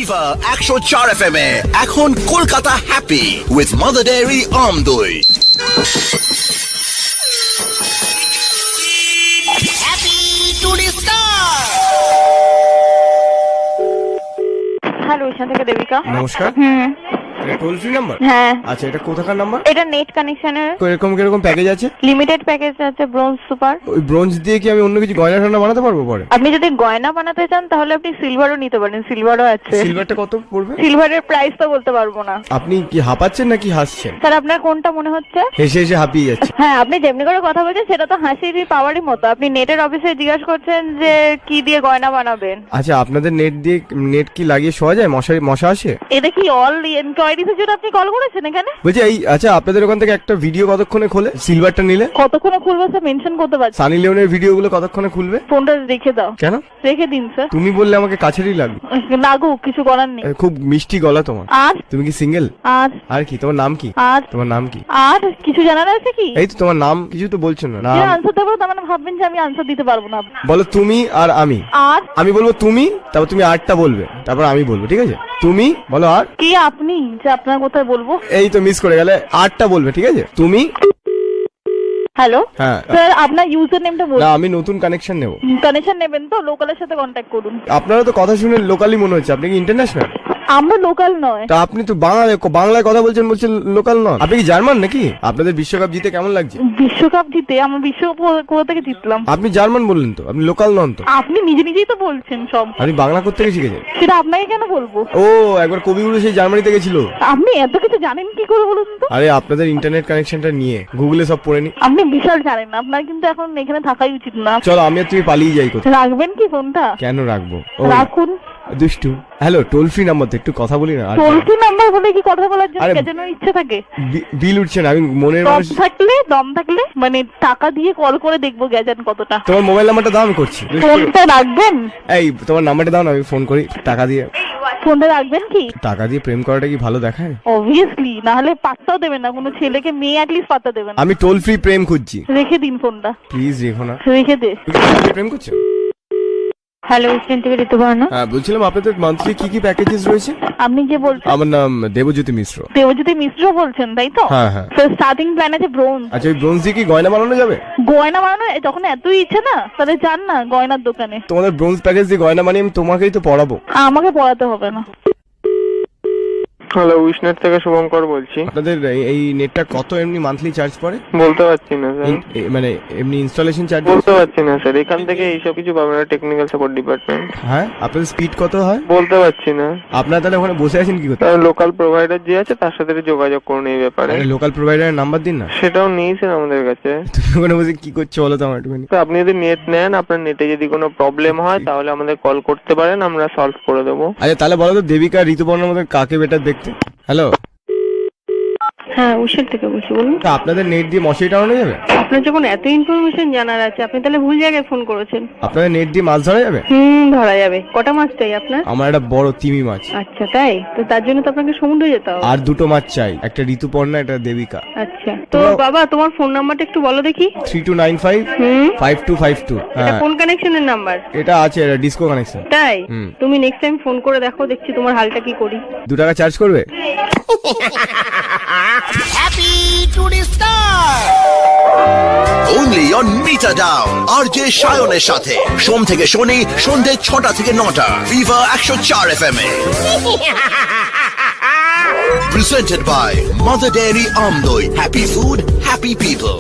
Fever 104 FM এ এখন Kolkata happy with Mother Dairy আমদই। Happy tourist. হ্যালো, এখান থেকে দেবিকা। নমস্কার। এটা টোল ফ্রি নাম্বার? হ্যাঁ। আচ্ছা, এটা কোথাকার নাম্বার? এটা নেট কানেকশনের। তো এরকম কিরকম প্যাকেজ আছে? লিমিটেড প্যাকেজ আছে, ব্রোঞ্জ সুপার। ওই ব্রোঞ্জ দিয়ে কি আমি অন্য কিছু গয়না টয়না বানাতে পারবো পরে? আপনি যদি গয়না বানাতে চান তাহলে আপনি সিলভারও নিতে পারেন, সিলভারও আছে। সিলভারটা কত পড়বে? সিলভারের প্রাইস তো বলতে পারবো না। আপনি কি হাঁপাচ্ছেন নাকি হাসছেন? স্যার, আপনার কোনটা মনে হচ্ছে? হেসে হেসে হাঁপিয়ে যাচ্ছে। হ্যাঁ, আপনি যেমনি করে কথা বলছেন সেটা তো হাসিরই পাওয়ারই মতো। আপনি নেটের অফিসে জিজ্ঞাসা করছেন যে কি দিয়ে গয়না বানাবেন। আচ্ছা, আপনাদের নেট কি লাগিয়ে শোয়া যায়? মশা আসে? এটা কি অল এনকোয়ারিজের জন্য আপনি কল করেছেন এখানে? বলছি এই আচ্ছা, আপনাদের ওখান থেকে একটা ভিডিও কতক্ষণে খোলে সিলভারটা নিলে? কতক্ষণে খুলবে স্যার মেনশন করতে পারছি? সানি লিওনের ভিডিও গুলো কতক্ষণে খুলবে? ফোনটা রেখে দাও। কেন রেখে দিন স্যার। তুমি বললে আমাকে কাছেরই লাগবে। লাগুক, কিছু করার নেই। খুব মিষ্টি গলা তোমার। আর তুমি কি সিঙ্গেল? আর কি তোমার নাম কি? আর তোমার নাম কি? আর কিছু জানার আছে কি? এই তো তোমার নাম কিছু তো বলছো না। যে আনসার দেবো তার মানে ভাববেন যে আমি আনসার দিতে পারবো না। বলো তুমি আর আমি। আর আমি বলবো তুমি, তারপর তুমি আরটা বলবে, তারপর আমি বলবো, ঠিক আছে? তুমি বলো আর। কি আপনি যে আপনার কোথায় বলবো? এই তো মিস করে গেলে, আরটা বলবে, ঠিক আছে? তুমি। হ্যালো হ্যাঁ স্যার, আপনার ইউজার নেমটা না, বলুন। আমি নতুন কানেকশন নেব। কানেকশন নেবেন তো লোকালের সাথে কন্ট্যাক্ট করুন। আপনারা তো কথা শুনে লোকালি মনে হচ্ছে, আপনি কি ইন্টারন্যাশনাল? আমরা লোকাল নয়। তা আপনি তো বাংলায় কথা বলছেন লোকাল নন। আপনি কি জার্মান নাকি? আপনাদের বিশ্বকাপ জিতে কেমন লাগছে? বিশ্বকাপ জিতে আমরা বিশ্বকাপ কোথা থেকে জিতলাম? আপনি জার্মান বললেন তো, আপনি লোকাল নন তো। আপনি নিজেই তো বলছেন সব। আপনি বাংলা করতে গিয়ে শিখেছেন? সেটা আপনাকে কেন বলবো? ও, একবার কবিগুরু সেই জার্মানিতে গেছিল। আপনি এত কিছু জানেন কি করে বলুন তো? আরে আপনাদের ইন্টারনেট কানেকশনটা নিয়ে গুগলে সব পড়ে নি। আপনি বিশাল জানেন, আপনার কিন্তু এখন এখানে থাকাই উচিত না। চলো, আমি আর তুমি পালিয়ে যাই কোথাও। রাখবেন কি ফোনটা? কেন রাখবো? ও রাখুন। দুষ্টু। হ্যালো, টোল ফ্রি নাম্বার তো, একটু কথা বলি না। টোল ফ্রি নাম্বার বলে কি কথা বলার জন্য আরে, কেন ইচ্ছে থাকে? বিল উঠছে না, আমি মনের দম মানুষ। থাকলে মানে টাকা দিয়ে কল করে দেখবো গেছেন কতটা। তোমার মোবাইল নাম্বারটা দাও, আমি করছি। ফোনটা রাখবেন? এই তোমার নাম্বারটা দাও না, আমি ফোন করি। টাকা দিয়ে। ফোনটা রাখবেন কি? টাকা দিয়ে প্রেম করাটা কি ভালো দেখায়? অবভিয়াসলি, না হলে পাত্তাও দেবেন না কোনো ছেলেকে। মেয়ে অ্যাটলিস্ট পাত্তা দেবেন। আমি টোল ফ্রি প্রেম খুঁজছি। রেখে দিন ফোনটা। প্লিজ রেখো না। রেখে দে। তুমি কি প্রেম করছো? হ্যালো, স্টেশন থেকে ঋতুপর্ণা। হ্যাঁ, বলছিলাম আপনাদের মান্থলি কি কি প্যাকেজেস রয়েছে? আপনি কে বলছেন? আমার নাম দেবজ্যোতি মিশ্র। দেবজ্যোতি মিশ্র বলছেন, তাই তো? হ্যাঁ হ্যাঁ। স্যার, স্টার্টিং প্ল্যান আছে ব্রোঞ্জ। আচ্ছা, ওই ব্রোঞ্জ দিয়ে কি গয়না বানানো যাবে? গয়না বানানো যখন এতই ইচ্ছে না, তাহলে যান না গয়নার দোকানে। তোমাদের ব্রোঞ্জ প্যাকেজ দিয়ে গয়না বানিয়ে আমি তোমাকেই তো পড়াবো। আমাকে পড়াতে হবে না। হ্যালো, উইশনেট থেকে শুভঙ্কর বলছি। আপনাদের এই নেটটা কত এমনি মান্থলি চার্জ পড়ে? বলতে পারছি না স্যার। মানে এমনি ইনস্টলেশন চার্জ? বলতে পারছি না স্যার, এখান থেকে এইসব কিছু পাবেন না, টেকনিক্যাল সাপোর্ট ডিপার্টমেন্ট। হ্যাঁ, আপনাদের স্পিড কত হয়? বলতে পারছি না। আপনারা তাহলে ওখানে বসে আছেন কি করতে? লোকাল প্রোভাইডার যে আছে তার সাথে যোগাযোগ করুন এই ব্যাপারে। লোকাল প্রোভাইডারের নাম্বার দিন না। সেটাও নেই স্যার আমাদের কাছে। তুমি ওখানে বসে কি করছো বলো তো আমার একটুখানি। তো আপনি যদি নেট নেন, আপনার নেটে যদি কোনো প্রবলেম হয় তাহলে আমাদের কল করতে পারেন, আমরা সলভ করে দেবো। আচ্ছা, তাহলে বলো তো দেবিকা ঋতুপর্ণার মধ্যে কাকে বেটার দেখতে? হ্যালো। হ্যাঁ, উষার থেকে বলছি, বলুন। তা আপনাদের নেট দিয়ে মশারি টানানো যাবে? আপনার যখন এত ইনফরমেশন জানার আছে, আপনি তাহলে ভুল জায়গায় ফোন করেছেন। আপনাদের নেট দিয়ে মাছ ধরা যাবে? ধরা যাবে। কটা মাছ চাই আপনার? আমার একটা বড় তিমি মাছ। আচ্ছা, তাই তো তার জন্য তো আপনাকে সমুদ্রে যেতে হবে। আর দুটো মাছ চাই, একটা ঋতুপর্ণা, একটা দেবিকা। আচ্ছা, তো বাবা তোমার ফোন নাম্বারটা একটু বলো দেখি। 3295 5252। এটা হ্যাঁ, কোন কানেকশনের নাম্বার? এটা আছে, এটা ডিসকো কানেকশন। তাই? তুমি নেক্সট টাইম ফোন করে দেখো, দেখছি তোমার হালটা কি করি। 2 টাকা চার্জ করবে? Happy tourist only on Meter Down RJ সায়নের সাথে সোম থেকে শনি সন্ধ্যে 6টা থেকে 9টা ফিভার 104 FM এ presented by Mother Dairy Amdoi. Happy food, happy people.